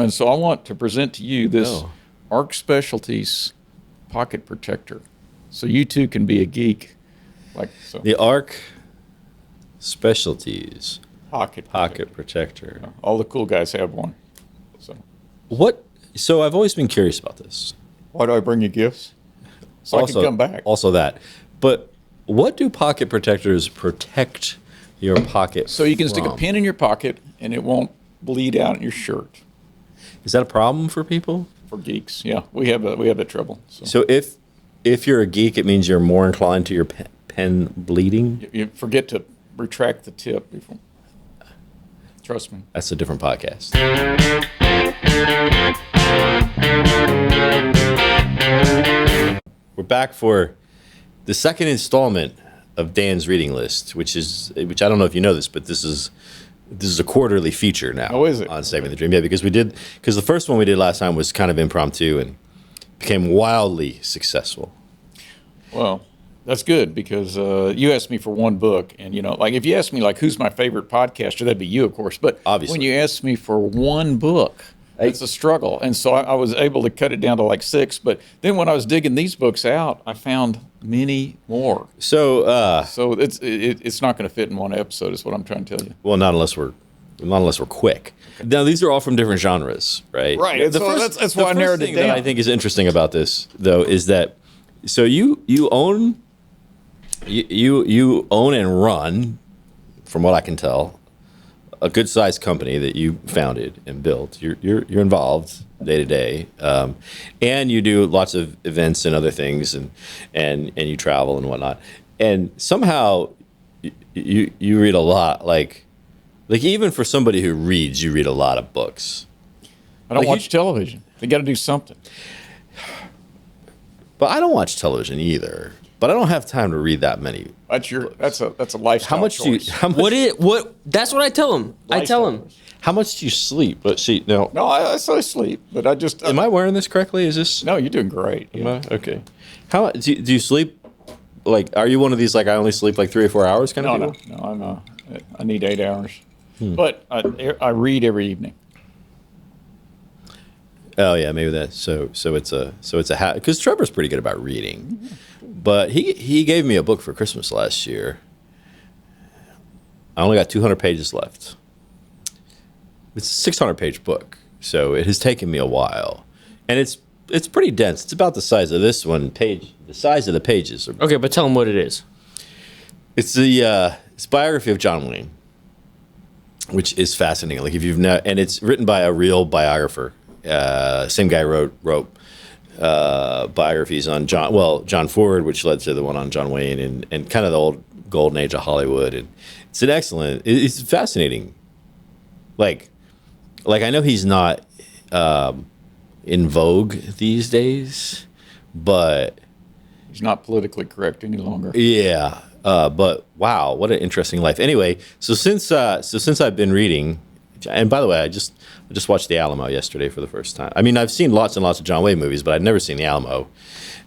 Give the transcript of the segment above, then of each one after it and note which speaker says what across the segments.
Speaker 1: And so I want to present to you this
Speaker 2: Oh.
Speaker 1: Arc Specialties pocket protector, so you too can be a geek. Like so.
Speaker 2: The Arc Specialties
Speaker 1: Pocket
Speaker 2: protector.
Speaker 1: All the cool guys have one. So
Speaker 2: What? So I've always been curious about this.
Speaker 1: why do I bring you gifts? So I can come back.
Speaker 2: Also that. But what do pocket protectors protect your pocket
Speaker 1: So you can stick a
Speaker 2: from?
Speaker 1: pin in your pocket and it won't bleed out in your shirt.
Speaker 2: Is that a problem for people?
Speaker 1: For geeks, yeah, we have that trouble.
Speaker 2: So if you're a geek, it means you're more inclined to your pen bleeding?
Speaker 1: You forget to retract the tip before. Trust me.
Speaker 2: That's a different podcast. We're back for the second installment of Dan's reading list, which I don't know if you know this, but this is a quarterly feature now.
Speaker 1: Oh, is it?
Speaker 2: On Saving the Dream? Yeah, because the first one we did last time was kind of impromptu and became wildly successful.
Speaker 1: Well, that's good because you asked me for one book, and like if you asked me like who's my favorite podcaster, that'd be you, of course. But
Speaker 2: Obviously.
Speaker 1: when you asked me for one book, it's a struggle, and so I was able to cut it down to like 6. But then when I was digging these books out, I found many more.
Speaker 2: So
Speaker 1: So it's not going to fit in one episode, is what I'm trying to tell you.
Speaker 2: well, not unless we're quick. Now these are all from different genres, right?
Speaker 1: Right. So that's why I narrowed it
Speaker 2: thing that
Speaker 1: down.
Speaker 2: I think is interesting about this, though, is that so you own and run, from what I can tell, a good sized company that you founded and built. You're involved day to day, and you do lots of events and other things, and you travel and whatnot. And somehow you read a lot, like even for somebody who reads, you read a lot of books.
Speaker 1: I don't
Speaker 2: Like
Speaker 1: watch television. They got to do something.
Speaker 2: But I don't watch television either. But I don't have time to read that many.
Speaker 1: That's a lifestyle
Speaker 2: How much
Speaker 1: choice.
Speaker 3: What? That's what I tell him. I tell him.
Speaker 2: How much do you sleep? Let's see. No.
Speaker 1: No, I say sleep, but I just.
Speaker 2: Am I wearing this correctly? Is this?
Speaker 1: No, you're doing great.
Speaker 2: Am I? Okay. How do you sleep? Like, are you one of these like I only sleep like 3 or 4 hours kind of people?
Speaker 1: No. I need 8 hours, but I read every evening.
Speaker 2: Oh yeah, maybe that. So it's a because Trevor's pretty good about reading, but he gave me a book for Christmas last year. I only got 200 pages left. It's a 600-page book, so it has taken me a while, and it's pretty dense. It's about the size of this one page. The size of the pages.
Speaker 3: Okay, but tell him what it is.
Speaker 2: It's it's Biography of John Wayne, which is fascinating. Like if you've and it's written by a real biographer. Same guy wrote biographies on John Ford, which led to the one on John Wayne, and kind of the old golden age of Hollywood. And it's an excellent. It's fascinating. Like I know he's not in vogue these days, but
Speaker 1: He's not politically correct any longer.
Speaker 2: yeah. But wow, what an interesting life. Anyway, so since I've been reading, and by the way, I just watched The Alamo yesterday for the first time. I mean, I've seen lots and lots of John Wayne movies, but I'd never seen The Alamo,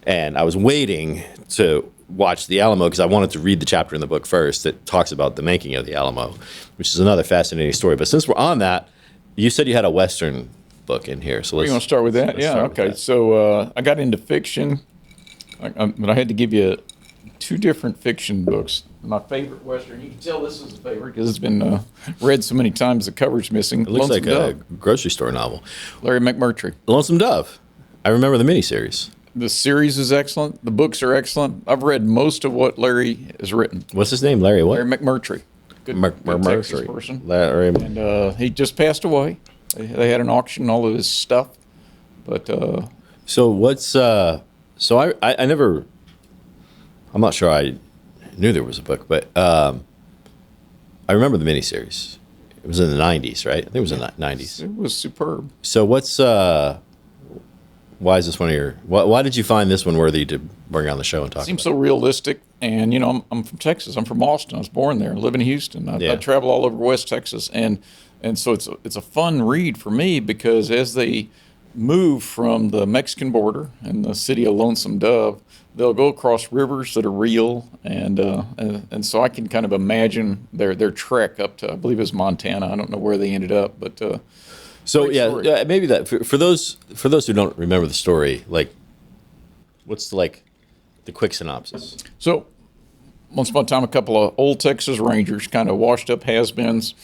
Speaker 2: and I was waiting to watch The Alamo because I wanted to read the chapter in the book first that talks about the making of The Alamo, which is another fascinating story. But since we're on that, you said you had a Western book in here, so
Speaker 1: You want to start with that?
Speaker 2: let's
Speaker 1: Yeah.
Speaker 2: start with
Speaker 1: Okay.
Speaker 2: that.
Speaker 1: So I got into fiction, but I had to give you 2 different fiction books. My favorite Western. You can tell this is a favorite because it's been read so many times. The cover's missing.
Speaker 2: It looks
Speaker 1: Lonesome
Speaker 2: like a
Speaker 1: Dove,
Speaker 2: grocery store novel.
Speaker 1: Larry McMurtry.
Speaker 2: Lonesome Dove. I remember the miniseries.
Speaker 1: The series is excellent. The books are excellent. I've read most of what Larry has written.
Speaker 2: What's his name? Larry what?
Speaker 1: Larry McMurtry. Good Texas
Speaker 2: McMurtry.
Speaker 1: person.
Speaker 2: Larry.
Speaker 1: And he just passed away. They had an auction, all of his stuff. But
Speaker 2: So what's so I never. I'm not sure I knew there was a book, but I remember the miniseries. It was in the 90s, right? I think it was in the 90s.
Speaker 1: it was superb.
Speaker 2: So what's why is this one of your? Why did you find this one worthy to bring on the show and talk
Speaker 1: Seems
Speaker 2: about?
Speaker 1: so realistic. And, I'm from Texas. I'm from Austin. I was born there. I live in Houston.
Speaker 2: Yeah.
Speaker 1: I travel all over West Texas. And so it's a fun read for me because as they move from the Mexican border and the city of Lonesome Dove, they'll go across rivers that are real. And so I can kind of imagine their trek up to, I believe it was Montana. I don't know where they ended up, but
Speaker 2: So
Speaker 1: Great
Speaker 2: yeah,
Speaker 1: story.
Speaker 2: maybe that for those who don't remember the story, like, what's the quick synopsis?
Speaker 1: So, once upon a time, a couple of old Texas Rangers, kind of washed up has-beens,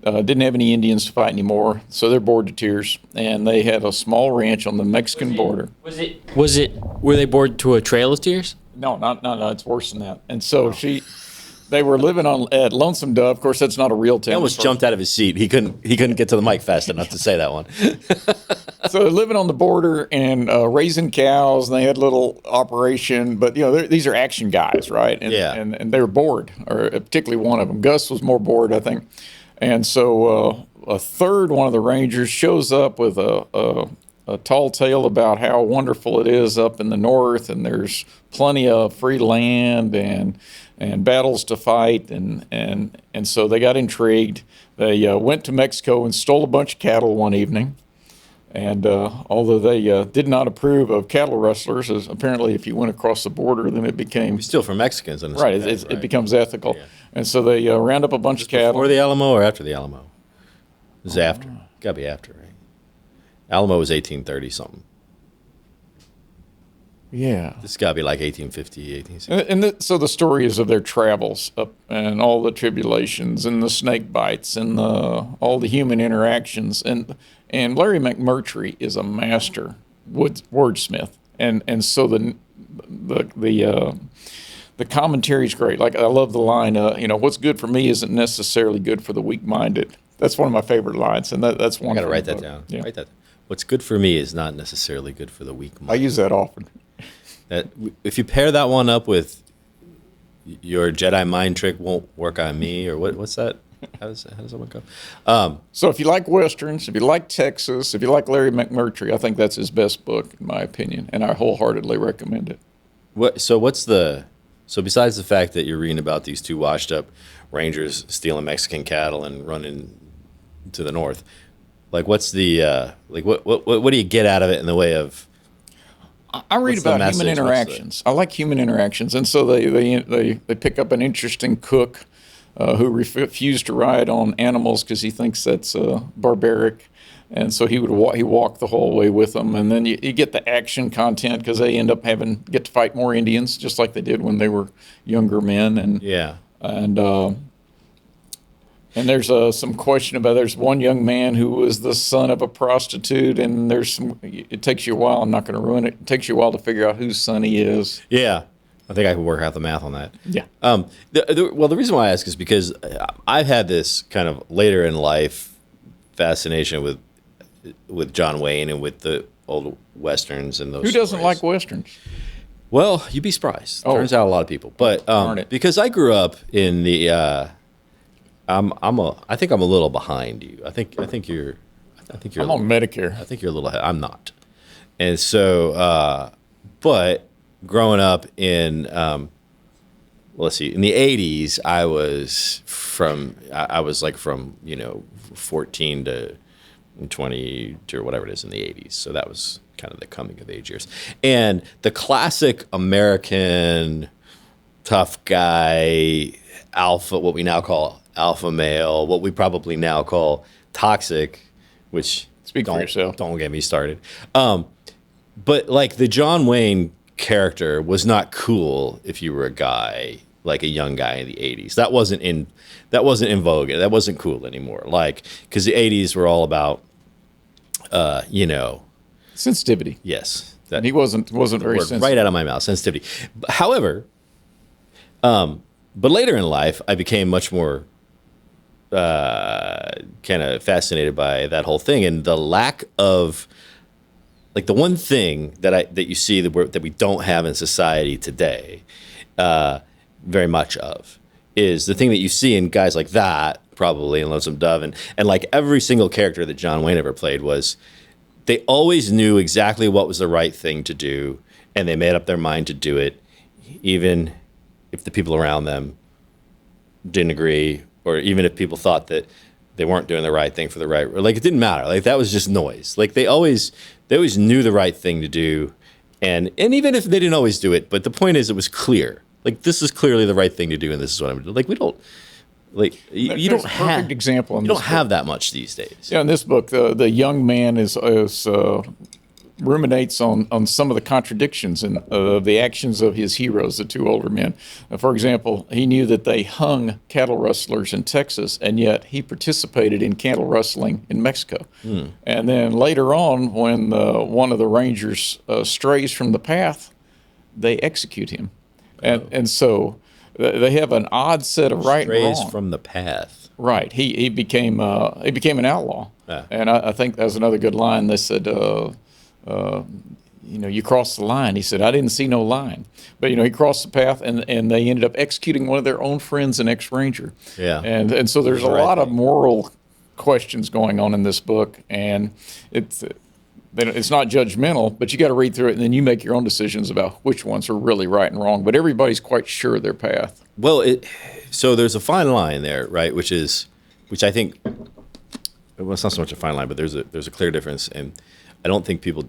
Speaker 1: didn't have any Indians to fight anymore, so they're bored to tears. And they had a small ranch on the Mexican border.
Speaker 3: Were they bored to a trail of tears?
Speaker 1: No, no, it's worse than that. And so they were living at Lonesome Dove. Of course, that's not a real town.
Speaker 2: He almost jumped out of his seat. He couldn't get to the mic fast enough to say that one.
Speaker 1: So they're living on the border and raising cows, and they had a little operation. But these are action guys, right? And,
Speaker 2: Yeah.
Speaker 1: And they were bored, or particularly one of them. Gus was more bored, I think. And so a third one of the Rangers shows up with a tall tale about how wonderful it is up in the north, and there's plenty of free land and battles to fight, and so they got intrigued. They went to Mexico and stole a bunch of cattle one evening. And although they did not approve of cattle rustlers, as apparently if you went across the border, then it became
Speaker 2: Still for Mexicans, in
Speaker 1: right. It becomes ethical, and so they round up a bunch of cattle.
Speaker 2: Before the Alamo or after the Alamo? It was after. Got to be after, right? Alamo was 1830 something.
Speaker 1: Yeah.
Speaker 2: This got to be like 1850, 1860.
Speaker 1: So the story is of their travels up and all the tribulations and the snake bites and all the human interactions. And Larry McMurtry is a master wordsmith. And so the commentary is great. Like, I love the line, what's good for me isn't necessarily good for the weak-minded. That's one of my favorite lines, and that's one.
Speaker 2: I got to write that down.
Speaker 1: Yeah.
Speaker 2: Write that. What's good for me is not necessarily good for the weak
Speaker 1: I
Speaker 2: mind.
Speaker 1: use that often.
Speaker 2: That if you pair that one up with your Jedi mind trick won't work on me, or what's that? How does that one go?
Speaker 1: So if you like Westerns, if you like Texas, if you like Larry McMurtry, I think that's his best book, in my opinion, and I wholeheartedly recommend it.
Speaker 2: So besides the fact that you're reading about these two washed up Rangers stealing Mexican cattle and running to the north, like what's the what do you get out of it in the way of?
Speaker 1: I read
Speaker 2: What's the
Speaker 1: about
Speaker 2: message?
Speaker 1: human
Speaker 2: What's
Speaker 1: interactions. I like human interactions, and so they pick up an interesting cook who refused to ride on animals because he thinks that's barbaric, and so he walked the whole way with them, and then you get the action content because they end up get to fight more Indians just like they did when they were younger men, and
Speaker 2: Yeah.
Speaker 1: And there's some question about there's one young man who was the son of a prostitute, and it takes you a while. I'm not going to ruin it. It takes you a while to figure out whose son he is.
Speaker 2: Yeah. I think I can work out the math on that.
Speaker 1: Yeah.
Speaker 2: The reason why I ask is because I've had this kind of later in life fascination with John Wayne and with the old Westerns and those
Speaker 1: Who doesn't
Speaker 2: stories.
Speaker 1: like Westerns?
Speaker 2: Well, you'd be surprised.
Speaker 1: Oh.
Speaker 2: Turns out a lot of people. But
Speaker 1: Darn it.
Speaker 2: because I grew up in the I think I'm a little behind you. I think you're
Speaker 1: I'm on Medicare.
Speaker 2: I think you're a little ahead. I'm not. And so but growing up in let's see, in the 80s I was from 14 to 20 or whatever it is in the 80s. So that was kind of the coming of age years. And the classic American tough guy alpha, what we now call alpha male, what we probably now call toxic, which
Speaker 1: Speak for yourself.
Speaker 2: Don't get me started. But like the John Wayne character was not cool if you were a guy, like a young guy in the 80s. That wasn't in vogue. That wasn't cool anymore. Like, because the 80s were all about,
Speaker 1: Sensitivity.
Speaker 2: yes.
Speaker 1: And he wasn't very
Speaker 2: word
Speaker 1: sensitive.
Speaker 2: right out of my mouth, sensitivity. However, but later in life, I became much more kind of fascinated by that whole thing and the lack of, like, the one thing that you see that we don't have in society today, very much of, is the thing that you see in guys like that, probably in Lonesome Dove, and like every single character that John Wayne ever played was, they always knew exactly what was the right thing to do, and they made up their mind to do it, even if the people around them didn't agree, or even if people thought that they weren't doing the right thing for the right, like, it didn't matter. Like, that was just noise. Like, they always knew the right thing to do, and even if they didn't always do it, but the point is, it was clear. Like, this is clearly the right thing to do, and this is what I'm doing. Like, Like you
Speaker 1: There's
Speaker 2: don't
Speaker 1: a
Speaker 2: have
Speaker 1: perfect example in
Speaker 2: you
Speaker 1: this
Speaker 2: don't have that much these days.
Speaker 1: Yeah, in this book, the young man is ruminates on some of the contradictions in the actions of his heroes, the two older men. For example, he knew that they hung cattle rustlers in Texas, and yet he participated in cattle rustling in Mexico. And then later on, when one of the rangers strays from the path, they execute him. And so they have an odd set of right and
Speaker 2: Strays
Speaker 1: wrong.
Speaker 2: from the path.
Speaker 1: Right. He became an outlaw.
Speaker 2: Yeah.
Speaker 1: And I think that was another good line. They said, you crossed the line. He said, I didn't see no line. But, he crossed the path, and they ended up executing one of their own friends, an ex-ranger.
Speaker 2: Yeah.
Speaker 1: And so there's a
Speaker 2: the right
Speaker 1: lot of
Speaker 2: thing.
Speaker 1: moral questions going on in this book, and it's not judgmental, but you got to read through it, and then you make your own decisions about which ones are really right and wrong. But everybody's quite sure of their path.
Speaker 2: Well, so there's a fine line there, right? Which I think, well, it's not so much a fine line, but there's a clear difference, and I don't think people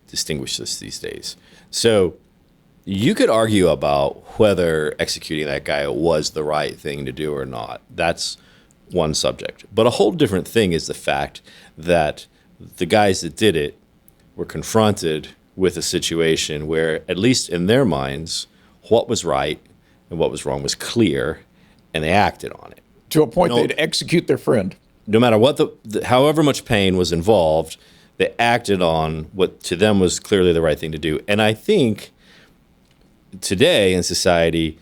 Speaker 2: distinguish this these days. So you could argue about whether executing that guy was the right thing to do or not. That's one subject. But a whole different thing is the fact that the guys that did it were confronted with a situation where, at least in their minds, what was right and what was wrong was clear, and they acted on it.
Speaker 1: To a point, they'd execute their friend.
Speaker 2: No matter what however much pain was involved, they acted on what to them was clearly the right thing to do. And I think today in society,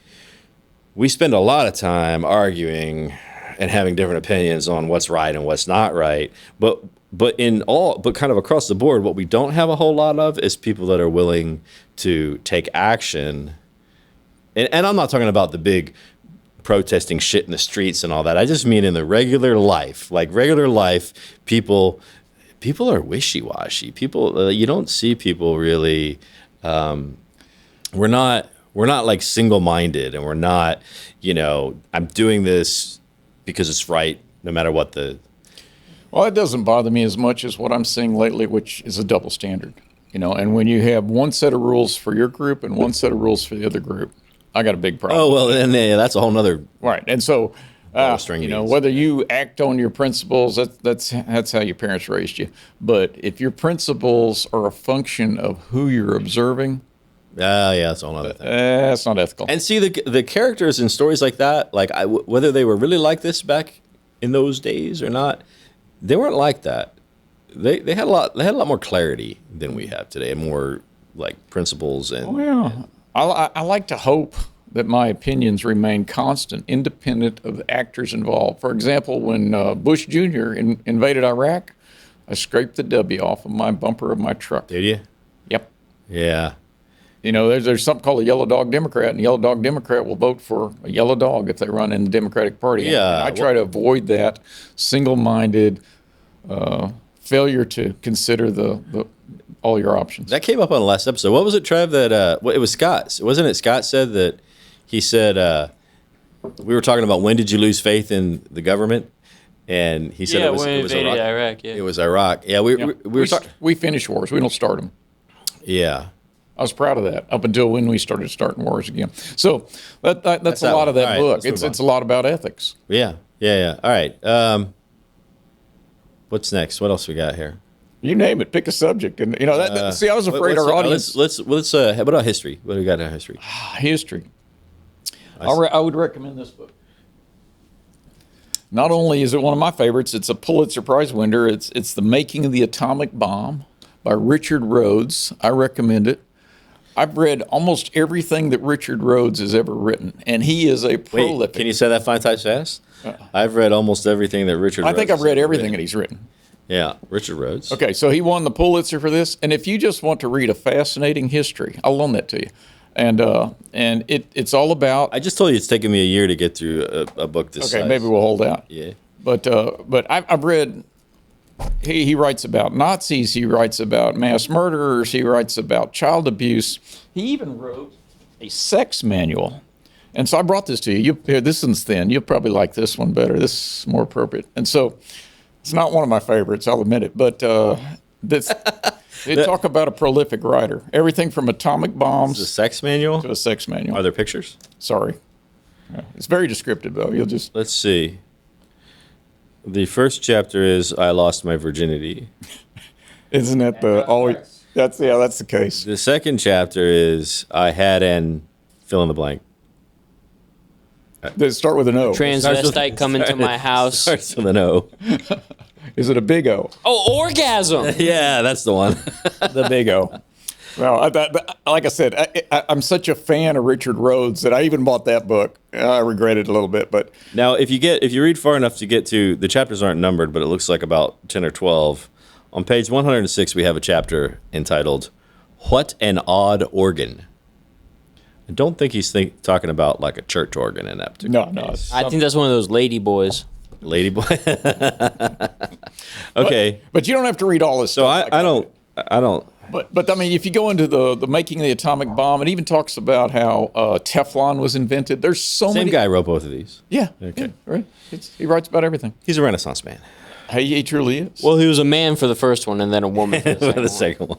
Speaker 2: we spend a lot of time arguing and having different opinions on what's right and what's not right. But kind of across the board, what we don't have a whole lot of is people that are willing to take action. And I'm not talking about the big protesting shit in the streets and all that. I just mean in the regular life. Like regular life, people are wishy-washy. People, you don't see people really. We're not like single-minded, and we're not. I'm doing this because it's right, no matter what the.
Speaker 1: Well, it doesn't bother me as much as what I'm seeing lately, which is a double standard. And when you have one set of rules for your group and one set of rules for the other group, I got a big problem.
Speaker 2: Oh well, then that's a whole nother.
Speaker 1: Right, and so. Whether you act on your principles, that's how your parents raised you. But if your principles are a function of who you're observing,
Speaker 2: yeah, that's a whole other thing.
Speaker 1: That's not ethical.
Speaker 2: And see, the characters in stories like that, whether they were really like this back in those days or not, they weren't like that. They had a lot more clarity than we have today, and more like principles and.
Speaker 1: Well, I like to hope that my opinions remain constant, independent of the actors involved. For example, when Bush Jr. invaded Iraq, I scraped the W off of my bumper of my truck.
Speaker 2: Did you?
Speaker 1: Yep.
Speaker 2: Yeah.
Speaker 1: There's something called a yellow dog Democrat, and a yellow dog Democrat will vote for a yellow dog if they run in the Democratic Party.
Speaker 2: Yeah.
Speaker 1: And I try to avoid that single-minded failure to consider all your options.
Speaker 2: That came up on the last episode. What was it, Trev? That it was Scott. Wasn't it? Scott said that. He said, we were talking about when did you lose faith in the government? And he said it was
Speaker 3: Iraq.
Speaker 2: It was Iraq. Yeah, we were talking.
Speaker 1: We finish wars. We don't start them.
Speaker 2: Yeah.
Speaker 1: I was proud of that up until when we started starting wars again. So that's a lot of that book. It's a lot about ethics.
Speaker 2: Yeah. All right. What's next? What else we got here?
Speaker 1: You name it. Pick a subject. And see, I was afraid our audience.
Speaker 2: Let's. What about history? What do we got in history?
Speaker 1: History. I would recommend this book. Not only is it one of my favorites, it's a Pulitzer Prize winner. It's The Making of the Atomic Bomb by Richard Rhodes. I recommend it. I've read almost everything that Richard Rhodes has ever written, and he is a prolific.
Speaker 2: Wait, can you say that 5 times fast? I've read almost everything that Richard.
Speaker 1: I think I've read everything that he's written.
Speaker 2: Yeah, Richard Rhodes.
Speaker 1: Okay, so he won the Pulitzer for this, and if you just want to read a fascinating history, I'll loan that to you. And it's all about.
Speaker 2: I just told you it's taken me a year to get through a book this size.
Speaker 1: Okay, maybe we'll hold out.
Speaker 2: Yeah.
Speaker 1: But I've read. He writes about Nazis. He writes about mass murderers. He writes about child abuse. He even wrote a sex manual. And so I brought this to you. Here, this one's thin. You'll probably like this one better. This is more appropriate. And so it's not one of my favorites, I'll admit it. But they talk about a prolific writer. Everything from atomic bombs
Speaker 2: Is it a sex manual
Speaker 1: to a sex manual.
Speaker 2: Are there pictures?
Speaker 1: Sorry. It's very descriptive, though. You'll just
Speaker 2: Let's see. The first chapter is I lost my virginity.
Speaker 1: isn't that the always? That's the case.
Speaker 2: The second chapter is I had an fill in the blank.
Speaker 1: Does it start with an O?
Speaker 3: Transvestite come into my house.
Speaker 2: Starts with an O.
Speaker 1: Is it a big O?
Speaker 3: Oh, orgasm!
Speaker 2: Yeah, that's the one.
Speaker 1: The big O. Well, like I said, I'm such a fan of Richard Rhodes that I even bought that book. I regret it a little bit, but
Speaker 2: Now, if you read far enough to get to the chapters aren't numbered, but it looks like about 10 or 12. On page 106, we have a chapter entitled "What an Odd Organ." I don't think he's talking about like a church organ in that particular
Speaker 1: no.
Speaker 2: case.
Speaker 3: I think that's one of those lady boys.
Speaker 2: Lady boy. Okay,
Speaker 1: but you don't have to read all this
Speaker 2: so
Speaker 1: stuff.
Speaker 2: I don't.
Speaker 1: But I mean, if you go into the making of the atomic bomb, it even talks about how Teflon was invented. There's so
Speaker 2: Same
Speaker 1: many.
Speaker 2: guy wrote both of these.
Speaker 1: Yeah.
Speaker 2: Okay.
Speaker 1: Yeah, right. He writes about everything.
Speaker 2: He's a Renaissance man.
Speaker 1: Hey, he truly is.
Speaker 3: Well, he was a man for the first one and then a woman for the
Speaker 2: The
Speaker 3: second one.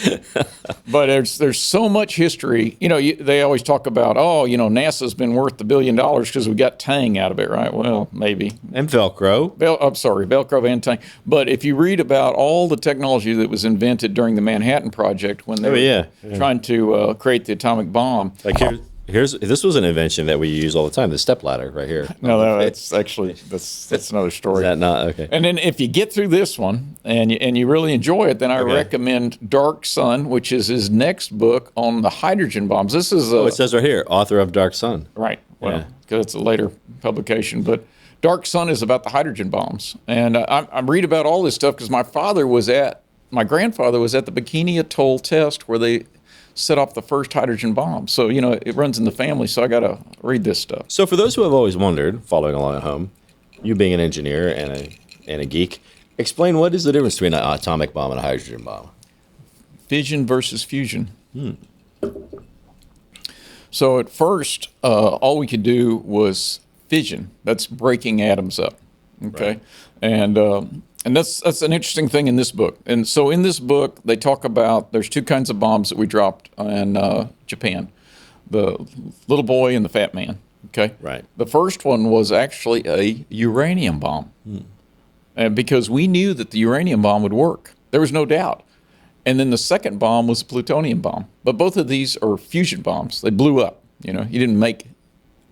Speaker 2: second one.
Speaker 1: But there's so much history. You know, they always talk about, NASA's been worth $1 billion because we got Tang out of it, right? Well, maybe.
Speaker 2: And Velcro.
Speaker 1: Velcro and Tang. But if you read about all the technology that was invented during the Manhattan Project when they were trying to create the atomic bomb.
Speaker 2: Like this was an invention that we use all the time. The stepladder right here.
Speaker 1: No, that's actually that's another story.
Speaker 2: Is that not okay?
Speaker 1: And then if you get through this one and you really enjoy it, then I recommend Dark Sun, which is his next book on the hydrogen bombs. This is
Speaker 2: it says right here, author of Dark Sun.
Speaker 1: right. Well, because it's a later publication, but Dark Sun is about the hydrogen bombs, and I read about all this stuff because my grandfather was at the Bikini Atoll test where they set off the first hydrogen bomb. So, it runs in the family, so I got to read this stuff.
Speaker 2: So for those who have always wondered, following along at home, you being an engineer and a geek, explain what is the difference between an atomic bomb and a hydrogen bomb?
Speaker 1: Fission versus fusion. So at first, all we could do was fission. That's breaking atoms up. Okay, right. And that's an interesting thing in this book. And so in this book, they talk about there's two kinds of bombs that we dropped in Japan: the little boy and the fat man. Okay,
Speaker 2: right.
Speaker 1: The first one was actually a uranium bomb, and because we knew that the uranium bomb would work, there was no doubt. And then the second bomb was a plutonium bomb. But both of these are fusion bombs. They blew up. You didn't make.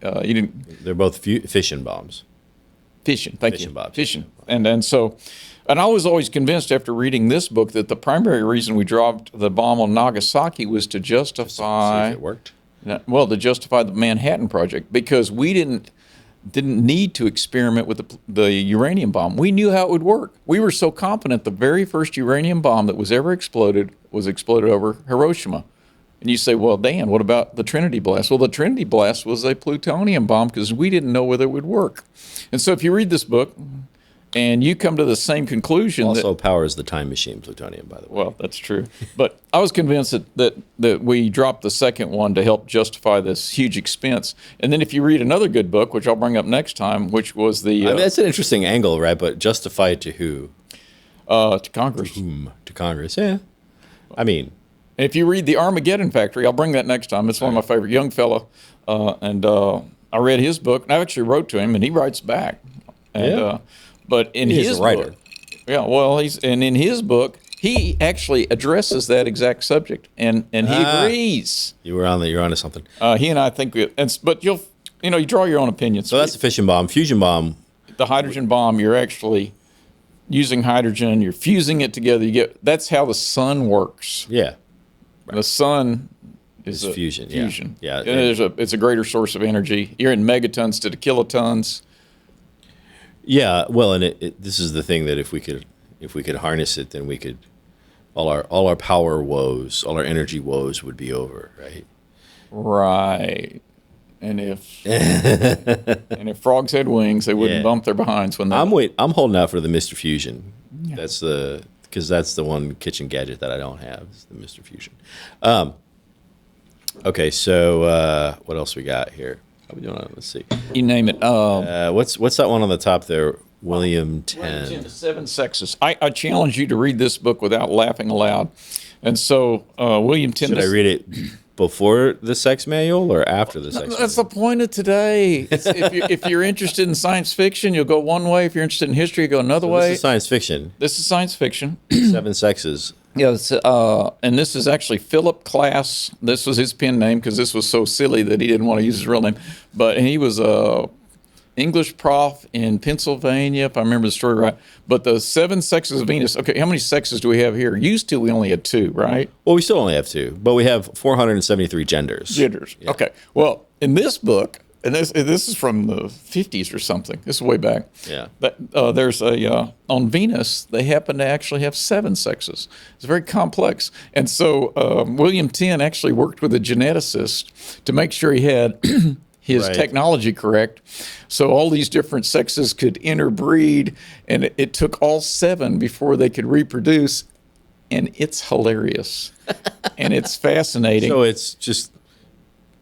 Speaker 1: You didn't.
Speaker 2: They're both fission bombs.
Speaker 1: Fission, thank
Speaker 2: fission
Speaker 1: you.
Speaker 2: Bombs.
Speaker 1: Fission. And I was always convinced after reading this book that the primary reason we dropped the bomb on Nagasaki was to justify.
Speaker 2: See if it worked.
Speaker 1: Well, to justify the Manhattan Project, because we didn't need to experiment with the uranium bomb. We knew how it would work. We were so confident the very first uranium bomb that was ever exploded was exploded over Hiroshima. And you say, well, Dan, what about the Trinity blast? Well, the Trinity blast was a plutonium bomb because we didn't know whether it would work. And so if you read this book and you come to the same conclusion.
Speaker 2: Also powers the time machine, plutonium, by the way.
Speaker 1: Well, that's true. But I was convinced that we dropped the second one to help justify this huge expense. And then if you read another good book, which I'll bring up next time, which was the...
Speaker 2: I mean, that's an interesting angle, right? But justify it to who?
Speaker 1: To Congress.
Speaker 2: To whom? To Congress, yeah. I mean...
Speaker 1: If you read The Armageddon Factory, I'll bring that next time. It's one of my favorite. Young fella. And I read his book, and I actually wrote to him, and he writes back. And, but in his book... Yeah, well, in his book, he actually addresses that exact subject, and he agrees.
Speaker 2: You're onto something.
Speaker 1: He and I think... But you draw your own opinions.
Speaker 2: So that's the fission bomb. Fusion bomb.
Speaker 1: The hydrogen bomb, you're actually using hydrogen, you're fusing it together. That's how the sun works.
Speaker 2: Yeah.
Speaker 1: The sun is a
Speaker 2: fusion. Yeah.
Speaker 1: It's a greater source of energy. You're in megatons instead of kilotons.
Speaker 2: Yeah. Well, and this is the thing that if we could harness it, then we could all our power woes, all our energy woes would be over, right?
Speaker 1: Right. And if frogs had wings, they wouldn't bump their behinds when they.
Speaker 2: I'm holding out for the Mr. Fusion. Yeah. Because that's the one kitchen gadget that I don't have, is the Mr. Fusion. Okay, so what else we got here? How we doing on it? Let's see.
Speaker 1: You name it.
Speaker 2: What's that one on the top there? William Tenn.
Speaker 1: The Seven Sexes. I challenge you to read this book without laughing aloud. And so William Tenn.
Speaker 2: Should I read it before the sex manual or after the sex manual?
Speaker 1: That's the point of today. If you're interested in science fiction, you'll go one way. If you're interested in history, you go another way.
Speaker 2: This is science fiction.
Speaker 1: This is science fiction.
Speaker 2: 7 sexes.
Speaker 1: Yeah, and this is actually Philip Klass. This was his pen name because this was so silly that he didn't want to use his real name. But he was a English prof in Pennsylvania, if I remember the story right. But the 7 sexes of Venus. Okay, how many sexes do we have here? Used to, we only had 2, right?
Speaker 2: Well, we still only have 2, but we have 473 genders.
Speaker 1: Genders. Yeah. Okay. Well, in this book, and this is from the 50s or something. This is way back.
Speaker 2: Yeah.
Speaker 1: But there's on Venus, they happen to actually have 7 sexes. It's very complex. And so William Tenn actually worked with a geneticist to make sure he had his technology correct. So all these different sexes could interbreed, and it took all 7 before they could reproduce. And it's hilarious. And it's fascinating.
Speaker 2: So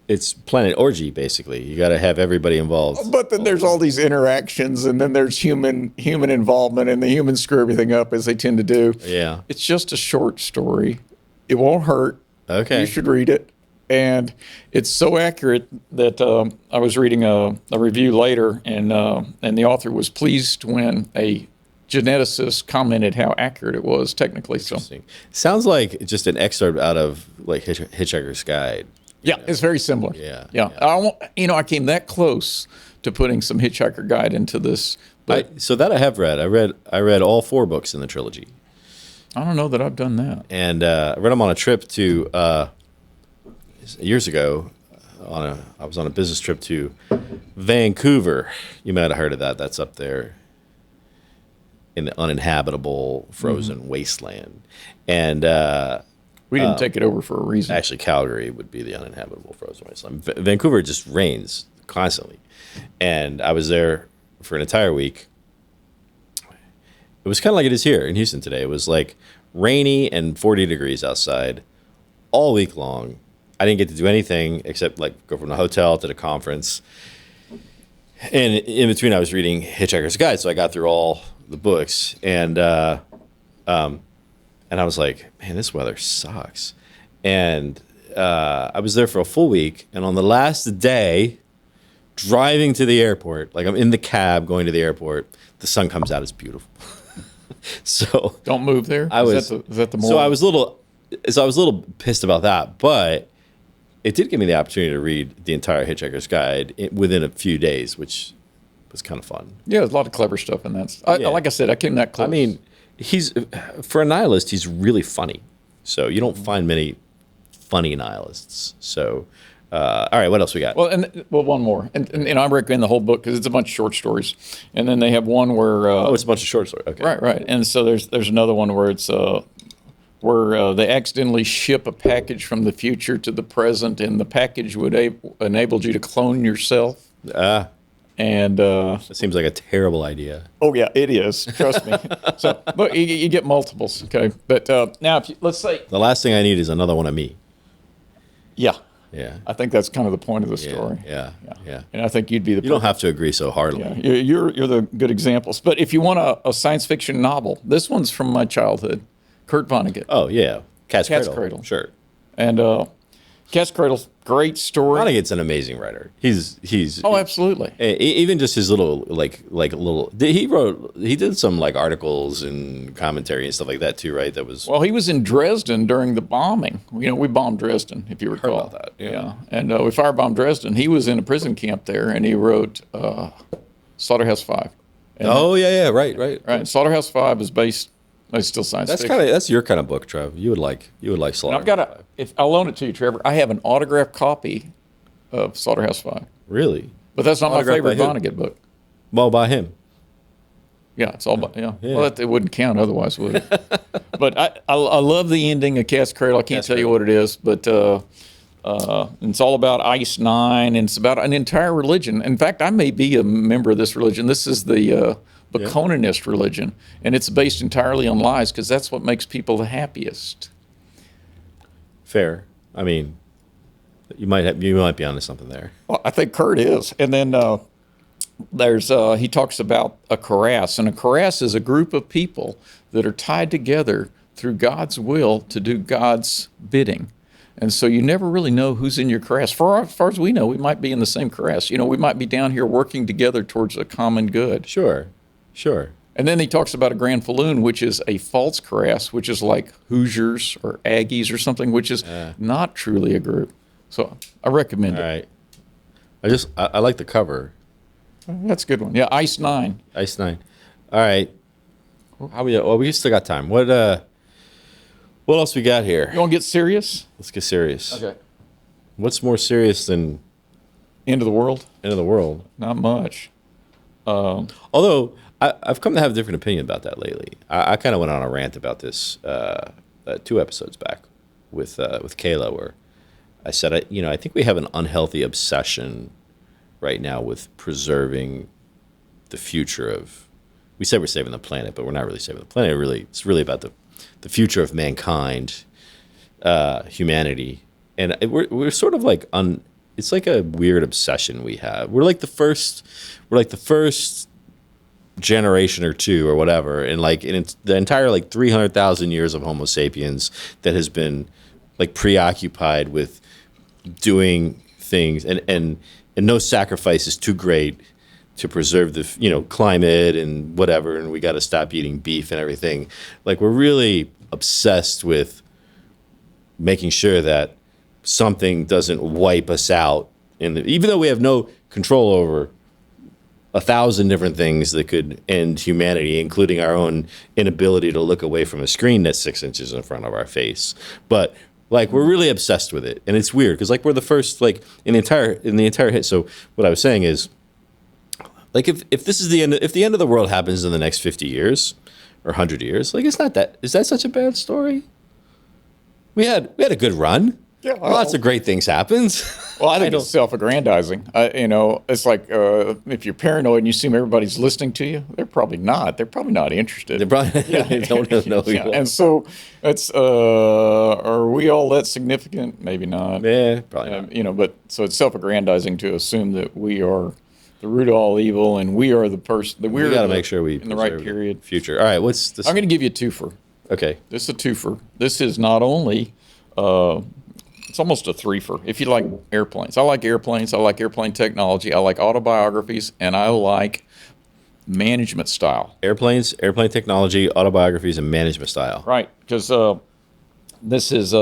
Speaker 2: it's planet orgy, basically. You got to have everybody involved.
Speaker 1: But then there's all these interactions, and then there's human involvement, and the humans screw everything up as they tend to do.
Speaker 2: Yeah.
Speaker 1: It's just a short story. It won't hurt.
Speaker 2: Okay.
Speaker 1: You should read it. And it's so accurate that I was reading a review later, and the author was pleased when a geneticist commented how accurate it was technically. So
Speaker 2: sounds like just an excerpt out of like Hitchhiker's Guide.
Speaker 1: Yeah, it's very similar.
Speaker 2: Yeah.
Speaker 1: I came that close to putting some Hitchhiker Guide into this. But
Speaker 2: so that I have read. I read all 4 books in the trilogy.
Speaker 1: I don't know that I've done that.
Speaker 2: And I read them on a trip to years ago. I was on a business trip to Vancouver. You might have heard of that. That's up there in the uninhabitable frozen wasteland. And
Speaker 1: we didn't take it over for a reason.
Speaker 2: Actually, Calgary would be the uninhabitable frozen wasteland. Vancouver just rains constantly. And I was there for an entire week. It was kind of like it is here in Houston today. It was like rainy and 40 degrees outside all week long. I didn't get to do anything except like go from the hotel to the conference. And in between, I was reading Hitchhiker's Guide, so I got through all the books. And I was like, man, this weather sucks. And I was there for a full week. And on the last day, driving to the airport, like I'm in the cab going to the airport, the sun comes out. It's beautiful. So
Speaker 1: don't move there. Is that the moral?
Speaker 2: So I was a little pissed about that, but it did give me the opportunity to read the entire Hitchhiker's Guide within a few days, which was kind of fun.
Speaker 1: Yeah, there's a lot of clever stuff in that. Like I said, I came that close.
Speaker 2: I mean, for a nihilist, he's really funny. So you don't find many funny nihilists. So, all right, what else we got?
Speaker 1: Well, one more, and I recommend the whole book because it's a bunch of short stories, and then they have one where
Speaker 2: it's a bunch of short stories. Okay,
Speaker 1: right, and so there's another one where it's where they accidentally ship a package from the future to the present, and the package would enable you to clone yourself. And
Speaker 2: it seems like a terrible idea.
Speaker 1: Oh yeah, it is. Trust me. So, but you get multiples, okay? But now, let's say
Speaker 2: the last thing I need is another one of me.
Speaker 1: Yeah.
Speaker 2: Yeah.
Speaker 1: I think that's kind of the point of the story.
Speaker 2: Yeah.
Speaker 1: And I think you'd be the.
Speaker 2: You don't have to agree so hardly.
Speaker 1: Yeah. You're the good examples. But if you want a science fiction novel, this one's from my childhood, Kurt Vonnegut.
Speaker 2: Oh yeah, Cat's
Speaker 1: Cradle.
Speaker 2: Sure.
Speaker 1: And Cat's Cradle, great story.
Speaker 2: Vonnegut's an amazing writer. He's
Speaker 1: absolutely.
Speaker 2: Even just his little he did some like articles and commentary and stuff like that too, right? That was
Speaker 1: Well, he was in Dresden during the bombing. We bombed Dresden, if you recall.
Speaker 2: Heard about that. Yeah.
Speaker 1: And we firebombed Dresden. He was in a prison camp there, and he wrote Slaughterhouse-Five. And
Speaker 2: right.
Speaker 1: Slaughterhouse-Five is based. It's still science fiction.
Speaker 2: That's your kind of book, Trev. You would like Slaughterhouse.
Speaker 1: I'll loan it to you, Trevor. I have an autographed copy of Slaughterhouse-Five.
Speaker 2: Really?
Speaker 1: But that's not my favorite
Speaker 2: by who?
Speaker 1: Vonnegut book.
Speaker 2: Well, by him.
Speaker 1: Yeah, it's all yeah. Well, it wouldn't count otherwise, would it? But I love the ending of Cat's Cradle. I can't tell you what it is, but it's all about Ice Nine, and it's about an entire religion. In fact, I may be a member of this religion. This is the Baconist religion, and it's based entirely on lies because that's what makes people the happiest.
Speaker 2: Fair. I mean, you might be onto something there.
Speaker 1: Well, I think Kurt is. And then he talks about a karass, and a karass is a group of people that are tied together through God's will to do God's bidding. And so you never really know who's in your class. As far as we know, we might be in the same class. You know, we might be down here working together towards a common good.
Speaker 2: Sure.
Speaker 1: And then he talks about a Granfalloon, which is a false class, which is like Hoosiers or Aggies or something, which is not truly a group. So I recommend
Speaker 2: All
Speaker 1: it.
Speaker 2: right. I like the cover.
Speaker 1: That's a good one. Yeah, Ice 9.
Speaker 2: Ice 9. All right. We still got time. What else we got here?
Speaker 1: You want to get serious?
Speaker 2: Let's get serious.
Speaker 1: Okay.
Speaker 2: What's more serious than
Speaker 1: End of the world?
Speaker 2: End of the World?
Speaker 1: Not much.
Speaker 2: Although I've come to have a different opinion about that lately. I kind of went on a rant about this 2 episodes back with Kayla, where I said, I think we have an unhealthy obsession right now with preserving the future of. We said we're saving the planet, but we're not really saving the planet. It's really about the future of mankind, humanity, and we're sort of like it's like a weird obsession we have. We're like the first generation or two or whatever, and it's the entire 300,000 years of Homo sapiens that has been like preoccupied with doing things, and no sacrifice is too great to preserve the climate and whatever, and we got to stop eating beef and everything. Like, we're really obsessed with making sure that something doesn't wipe us out, even though we have no control over 1,000 different things that could end humanity, including our own inability to look away from a screen that's 6 inches in front of our face. But we're really obsessed with it, and it's weird because we're the first in the entire hit. So what I was saying is, if this is the end, if the end of the world happens in the next 50 years or 100 years, is that such a bad story? We had a good run.
Speaker 1: Yeah,
Speaker 2: lots of great things happened.
Speaker 1: Well, I think it's self-aggrandizing. It's like if you're paranoid and you assume everybody's listening to you, they're probably not. They're probably not interested.
Speaker 2: They probably they don't know who you are.
Speaker 1: And so it's are we all that significant? Maybe not.
Speaker 2: Yeah, probably not.
Speaker 1: But so it's self-aggrandizing to assume that we are the root of all evil and we are the person that
Speaker 2: we got to make sure we
Speaker 1: in the right period.
Speaker 2: Future. All right, what's this?
Speaker 1: I'm going to give you a twofer.
Speaker 2: Okay.
Speaker 1: This is a twofer. This is not only it's almost a threefer. If you like airplanes, I like airplanes. I like airplane technology. I like autobiographies, and I like management style.
Speaker 2: Airplanes, airplane technology, autobiographies, and management style.
Speaker 1: Right, because this is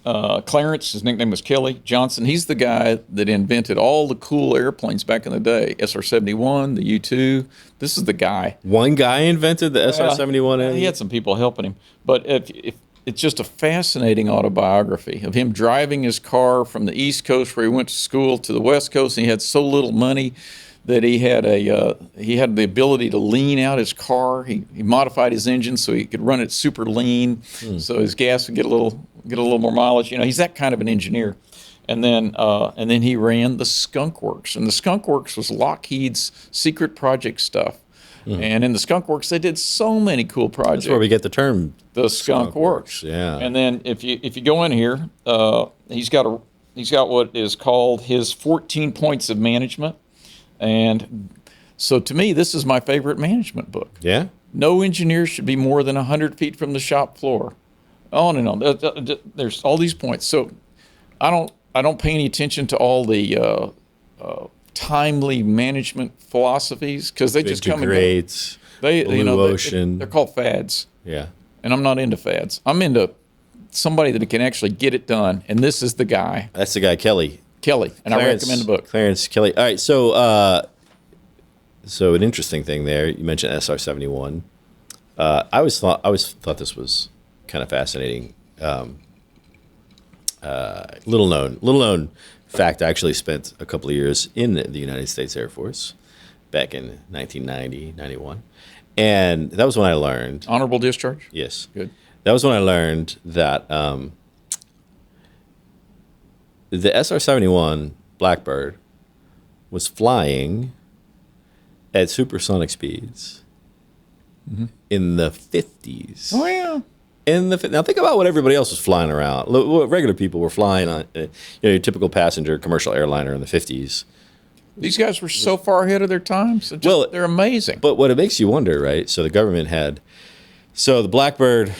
Speaker 1: Clarence. His nickname was Kelly Johnson. He's the guy that invented all the cool airplanes back in the day. SR-71, the U-2. This is the guy.
Speaker 2: One guy invented the SR-71.
Speaker 1: He had some people helping him, but if it's just a fascinating autobiography of him driving his car from the East Coast where he went to school to the West Coast, and he had so little money that he had the ability to lean out his car. He modified his engine so he could run it super lean, so his gas would get a little more mileage. He's that kind of an engineer. And then he ran the Skunk Works, and the Skunk Works was Lockheed's secret project stuff. And in the Skunk Works, they did so many cool projects.
Speaker 2: That's where we get the term
Speaker 1: the Skunk Works.
Speaker 2: Yeah.
Speaker 1: And then if you go in here, he's got what is called his 14 points of management. And so to me, this is my favorite management book.
Speaker 2: Yeah.
Speaker 1: No engineer should be more than 100 feet from the shop floor. On and on. There's all these points. So I don't pay any attention to all the timely management philosophies because they just come and go.
Speaker 2: Blue Ocean.
Speaker 1: They're called fads.
Speaker 2: Yeah.
Speaker 1: And I'm not into fads. I'm into somebody that can actually get it done. And this is the guy.
Speaker 2: That's the guy, Kelly.
Speaker 1: And I recommend the book.
Speaker 2: Clarence, Kelly. All right, so an interesting thing there. You mentioned SR-71. I always thought this was kind of fascinating. Little known fact, I actually spent a couple of years in the United States Air Force back in 1990, 91. And that was when I learned.
Speaker 1: Honorable discharge?
Speaker 2: Yes.
Speaker 1: Good.
Speaker 2: That was when I learned that the SR-71 Blackbird was flying at supersonic speeds in the 50s.
Speaker 1: Oh, yeah.
Speaker 2: Now think about what everybody else was flying around. What regular people were flying on, your typical passenger commercial airliner in the 50s.
Speaker 1: These guys were so far ahead of their times. They're amazing.
Speaker 2: But what it makes you wonder, right? So the government had, so the Blackbird.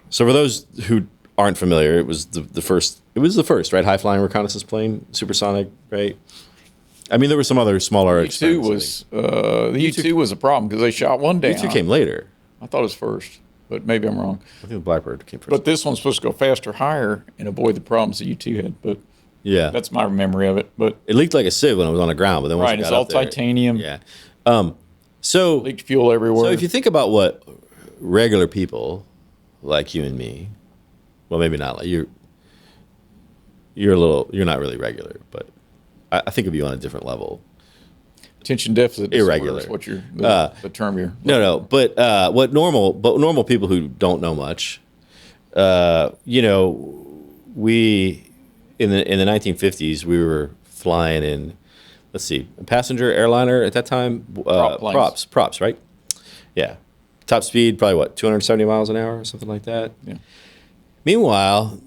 Speaker 2: So for those who aren't familiar, it was the first. It was the first, right? High flying reconnaissance plane, supersonic, right? I mean, there were some other smaller.
Speaker 1: U-2 was the U-2 was a problem because they shot one down.
Speaker 2: U-2 came later.
Speaker 1: I thought it was first, but maybe I'm wrong.
Speaker 2: I think the Blackbird came first.
Speaker 1: But this one's supposed to go faster, higher, and avoid the problems the U-2 had. But
Speaker 2: yeah,
Speaker 1: that's my memory of it. But
Speaker 2: it leaked like a sieve when it was on the ground. But then once
Speaker 1: right,
Speaker 2: it got
Speaker 1: it's all
Speaker 2: up there,
Speaker 1: titanium.
Speaker 2: Yeah. So
Speaker 1: Leaked fuel everywhere.
Speaker 2: So if you think about what regular people like you and me, well, maybe not like you're not really regular, but I think of you on a different level.
Speaker 1: Attention deficit disorder
Speaker 2: Irregular.
Speaker 1: is what the term you're.
Speaker 2: No, but normal people who don't know much, we in the 1950s we were flying in, let's see, a passenger airliner at that time, props, right? Yeah, top speed probably what 270 miles an hour or something like that.
Speaker 1: Yeah.
Speaker 2: Meanwhile,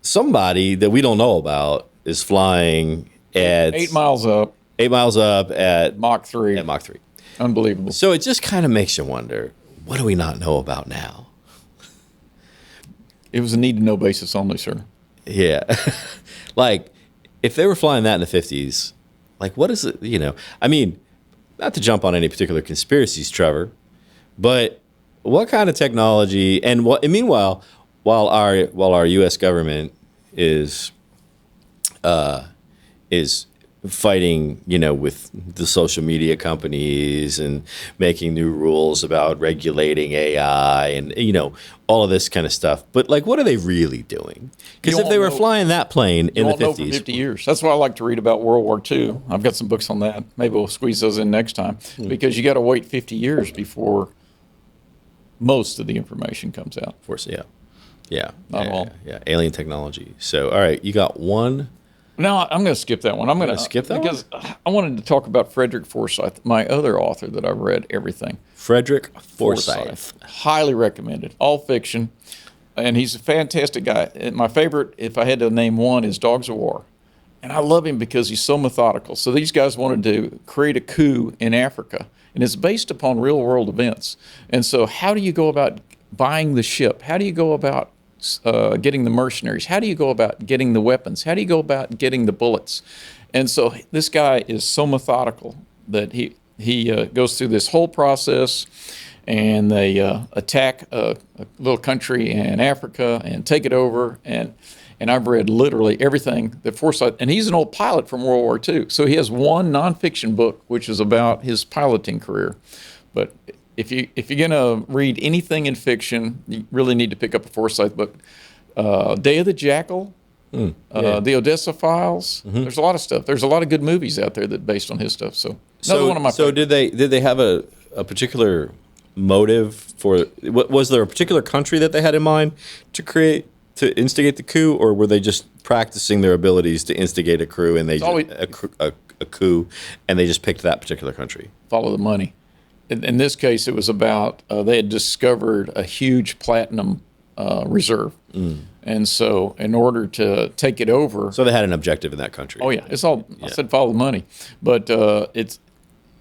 Speaker 2: somebody that we don't know about is flying at
Speaker 1: 8 miles up.
Speaker 2: 8 miles up at
Speaker 1: Mach 3.
Speaker 2: At Mach 3.
Speaker 1: Unbelievable.
Speaker 2: So it just kind of makes you wonder, what do we not know about now?
Speaker 1: It was a need-to-know basis only, sir.
Speaker 2: Yeah. Like, if they were flying that in the 50s, like, what is it, I mean, not to jump on any particular conspiracies, Trevor, but what kind of technology, and meanwhile, while our U.S. government is fighting, with the social media companies and making new rules about regulating AI and, all of this kind of stuff. But, like, what are they really doing? Because if they were flying that plane in the 50s.
Speaker 1: For 50 years. That's why I like to read about World War II. I've got some books on that. Maybe we'll squeeze those in next time. Because you got to wait 50 years before most of the information comes out.
Speaker 2: Of course, yeah. Yeah.
Speaker 1: Not all.
Speaker 2: Yeah, alien technology. So, all right, you got one.
Speaker 1: No, I'm going to skip that one. I'm going to
Speaker 2: skip that
Speaker 1: because I wanted to talk about Frederick Forsythe, my other author that I've read everything.
Speaker 2: Frederick Forsythe.
Speaker 1: Highly recommended. All fiction. And he's a fantastic guy. And my favorite, if I had to name one, is Dogs of War. And I love him because he's so methodical. So these guys wanted to create a coup in Africa. And it's based upon real world events. And so how do you go about buying the ship? How do you go about getting the mercenaries? How do you go about getting the weapons? How do you go about getting the bullets? And so this guy is so methodical that he goes through this whole process, and they attack a little country in Africa and take it over. And I've read literally everything that Forsythe, and he's an old pilot from World War II. So he has one nonfiction book, which is about his piloting career. But if you're going to read anything in fiction, you really need to pick up a Forsythe book. Day of the Jackal, the Odessa Files. Mm-hmm. There's a lot of stuff. There's a lot of good movies out there that based on his stuff. So another one of my favorites.
Speaker 2: Did they have a particular motive for? Was there a particular country that they had in mind to instigate the coup, or were they just practicing their abilities to instigate a coup and a coup, and they just picked that particular country?
Speaker 1: Follow the money. In this case, it was about they had discovered a huge platinum reserve. And so in order to take it over...
Speaker 2: So they had an objective in that country.
Speaker 1: Oh, yeah. It's all... Yeah. I said follow the money. But it's...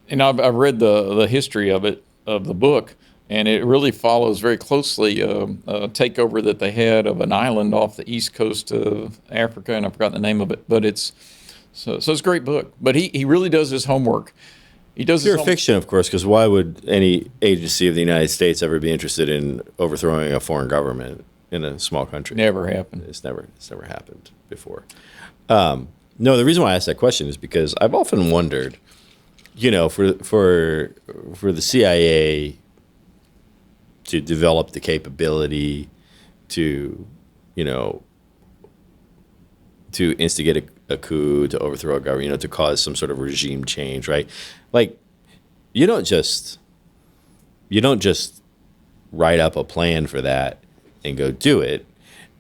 Speaker 1: And I've read the history of it, of the book, and it really follows very closely a takeover that they had of an island off the east coast of Africa, and I forgot the name of it. But it's... So it's a great book. But he really does his homework. He does
Speaker 2: pure fiction, of course, because why would any agency of the United States ever be interested in overthrowing a foreign government in a small country?
Speaker 1: Never happened.
Speaker 2: It's never happened before. No, the reason why I asked that question is because I've often wondered, for the CIA to develop the capability to instigate a coup, to overthrow a government, to cause some sort of regime change, right? Like, you don't just write up a plan for that and go do it.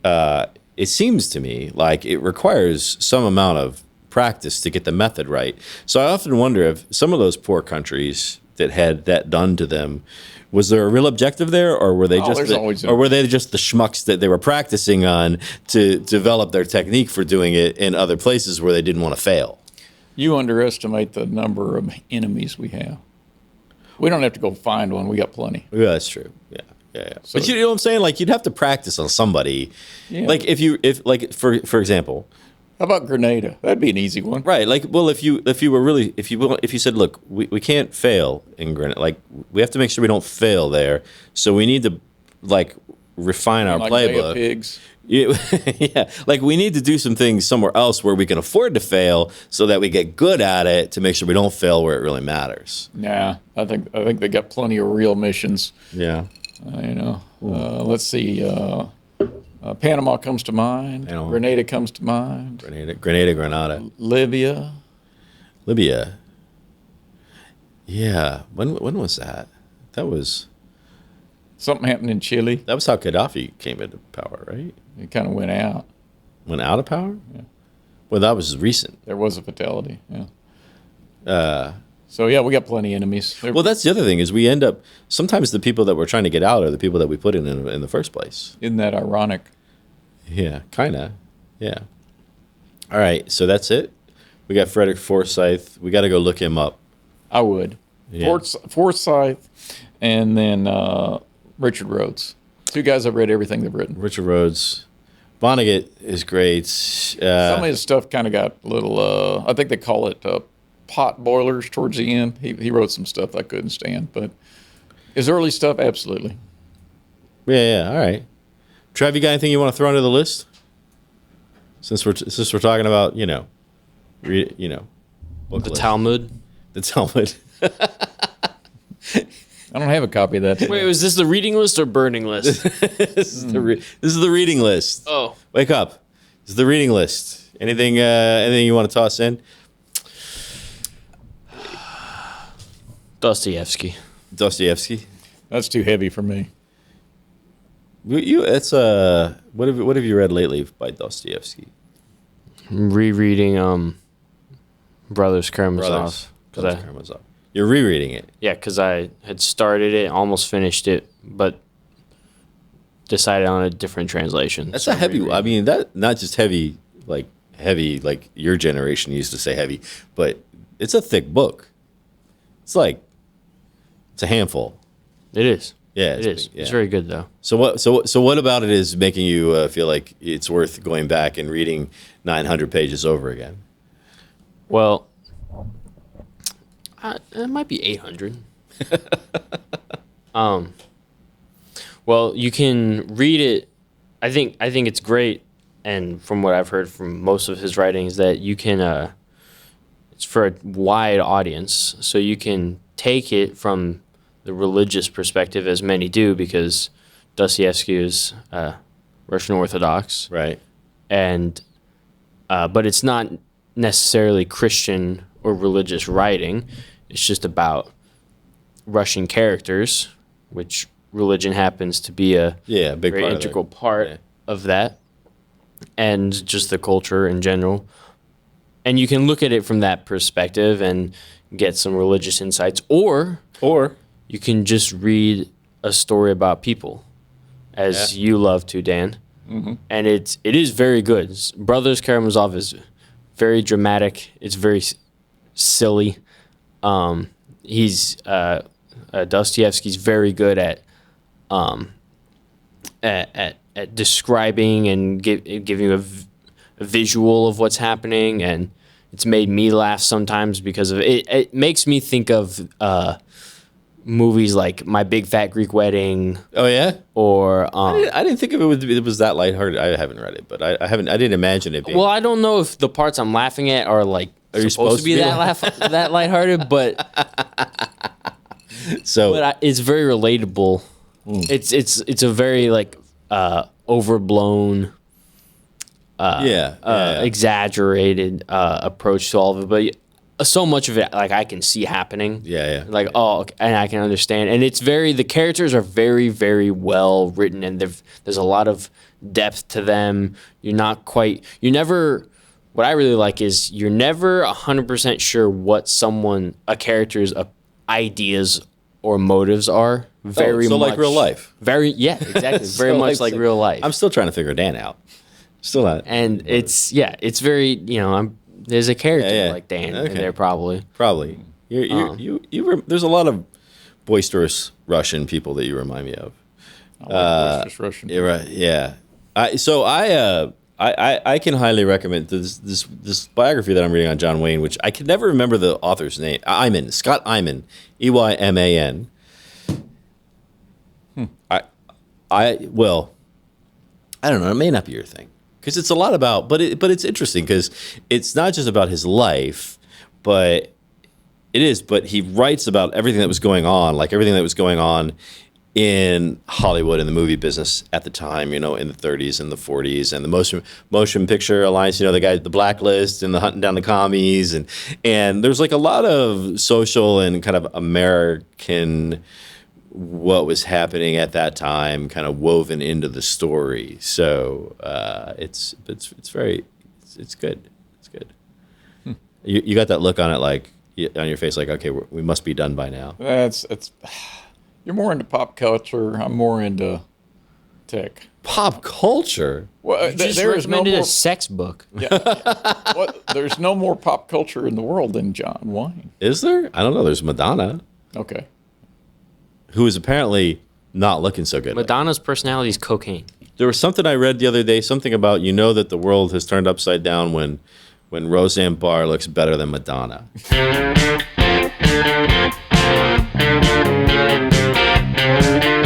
Speaker 2: It seems to me like it requires some amount of practice to get the method right. So I often wonder if some of those poor countries that had that done to them, was there a real objective there, or were they just the schmucks that they were practicing on to develop their technique for doing it in other places where they didn't want to fail?
Speaker 1: You underestimate the number of enemies we have. We don't have to go find one. We got plenty.
Speaker 2: Yeah, that's true. Yeah.
Speaker 1: So-
Speaker 2: But you know what I'm saying? Like you'd have to practice on somebody.
Speaker 1: Yeah.
Speaker 2: Like if like for example,
Speaker 1: How about Grenada? That'd be an easy one.
Speaker 2: right? Like well, if you were really if you said, look, we can't fail in Grenada. Like we have to make sure we don't fail there. So we need to like refine our
Speaker 1: Like Bay of
Speaker 2: playbook.
Speaker 1: Pigs.
Speaker 2: Yeah, yeah, like we need to do some things somewhere else where we can afford to fail, so that we get good at it to make sure we don't fail where it really matters.
Speaker 1: Nah, I think they got plenty of real missions.
Speaker 2: Yeah,
Speaker 1: Let's see. Panama comes to mind.
Speaker 2: Panama.
Speaker 1: Grenada comes to mind.
Speaker 2: Grenada,
Speaker 1: Libya.
Speaker 2: Yeah, when was that? That was
Speaker 1: Something happened in Chile.
Speaker 2: how Gaddafi came into power, right?
Speaker 1: It kind of went out.
Speaker 2: Went out of power.
Speaker 1: Yeah.
Speaker 2: Well, that was recent.
Speaker 1: There was a fatality. Yeah. So yeah, we got plenty of enemies.
Speaker 2: Well, that's the other thing is we end up sometimes the people that we're trying to get out are the people that we put in the first place.
Speaker 1: Isn't that ironic?
Speaker 2: Yeah, kind of. Yeah. All right, so that's it. We got Frederick Forsythe. We got to go look him up.
Speaker 1: I would.
Speaker 2: Yeah.
Speaker 1: Forsythe, and then Richard Rhodes. Two guys I've read everything they've written.
Speaker 2: Richard Rhodes. Vonnegut is great.
Speaker 1: Some of his stuff kind of got a little, I think they call it pot boilers towards the end. He wrote some stuff I couldn't stand, but his early stuff, absolutely.
Speaker 2: Yeah, all right. Trev, you got anything you want to throw into the list? Since we're talking about, book
Speaker 3: The
Speaker 2: list.
Speaker 3: Talmud.
Speaker 2: The Talmud.
Speaker 1: I don't have a copy of that.
Speaker 3: Wait, was this the reading list or burning list?
Speaker 2: This is the reading list.
Speaker 3: Oh.
Speaker 2: Wake up. This is the reading list. Anything you want to toss in?
Speaker 3: Dostoevsky.
Speaker 2: Dostoevsky.
Speaker 1: That's too heavy for me.
Speaker 2: It's what have you read lately by Dostoevsky?
Speaker 3: I'm rereading Brothers Karamazov.
Speaker 2: Karamazov. You're rereading it.
Speaker 3: Yeah, because I had started it, almost finished it, but decided on a different translation.
Speaker 2: That's
Speaker 3: So
Speaker 2: a heavy.
Speaker 3: rereading.
Speaker 2: I mean, that not just heavy like your generation used to say heavy, but it's a thick book. It's a handful.
Speaker 3: It is.
Speaker 2: Yeah,
Speaker 3: It is.
Speaker 2: big, yeah.
Speaker 3: It's very good, though.
Speaker 2: So what about it is making you feel like it's worth going back and reading 900 pages over again?
Speaker 3: Well, it might be 800. Well, you can read it. I think it's great, and from what I've heard from most of his writings, that you can. It's for a wide audience, so you can take it from the religious perspective, as many do, because Dostoevsky is Russian Orthodox,
Speaker 2: Right.
Speaker 3: and but it's not necessarily Christian or religious writing. It's just about Russian characters, which religion happens to be a
Speaker 2: Big
Speaker 3: very
Speaker 2: part
Speaker 3: integral
Speaker 2: of it.
Speaker 3: part
Speaker 2: Yeah.
Speaker 3: of that, and just the culture in general. And you can look at it from that perspective and get some religious insights, or you can just read a story about people, as you love to, Dan. Mm-hmm. And it is very good. Brothers Karamazov is very dramatic. It's very silly. Dostoevsky's very good at describing and giving you a visual of what's happening, and it's made me laugh sometimes because of it. It makes me think of movies like My Big Fat Greek Wedding,
Speaker 2: Oh yeah.
Speaker 3: or
Speaker 2: I didn't think of it was that lighthearted. I haven't read it, but I didn't imagine it being.
Speaker 3: well, I don't know if the parts I'm laughing at are like
Speaker 2: you
Speaker 3: supposed to be that lighthearted, but it's very relatable. It's a very like overblown, exaggerated approach to all of it, but so much of it like I can see happening.
Speaker 2: Yeah.
Speaker 3: Like and I can understand, and the characters are very, very well written, and there's a lot of depth to them. What I really like is you're never 100% sure what a character's ideas or motives are. Very
Speaker 2: so
Speaker 3: much
Speaker 2: like real life.
Speaker 3: Exactly. Very
Speaker 2: So
Speaker 3: much like real life.
Speaker 2: I'm still trying to figure Dan out. Still not.
Speaker 3: And it's very, there's a character
Speaker 2: Yeah.
Speaker 3: like Dan
Speaker 2: Okay.
Speaker 3: in there probably.
Speaker 2: Probably. There's a lot of boisterous Russian people that you remind me of.
Speaker 1: I like Boisterous Russian.
Speaker 2: You're right. Yeah. I can highly recommend this biography that I'm reading on John Wayne, which I can never remember the author's name. Scott Eyman, Eyman. I don't know. It may not be your thing because it's a lot about, but it's interesting because it's not just about his life, but it is. But he writes about everything that was going on, like everything that was going on in Hollywood and the movie business at the time, in the 30s and the 40s and the motion picture alliance, the guy, the Blacklist and the hunting down the commies. And there's like a lot of social and kind of American, what was happening at that time kind of woven into the story. So it's good. It's good. You got that look on it, like on your face, like, okay, we must be done by now.
Speaker 1: You're more into pop culture. I'm more into tech.
Speaker 2: Pop culture?
Speaker 1: Well,
Speaker 3: Just recommended a sex book.
Speaker 1: Yeah. There's no more pop culture in the world than John Wayne.
Speaker 2: Is there? I don't know. There's Madonna.
Speaker 1: Okay.
Speaker 2: Who is apparently not looking so good.
Speaker 3: Madonna's personality is cocaine.
Speaker 2: There was something I read the other day, something about that the world has turned upside down when Roseanne Barr looks better than Madonna.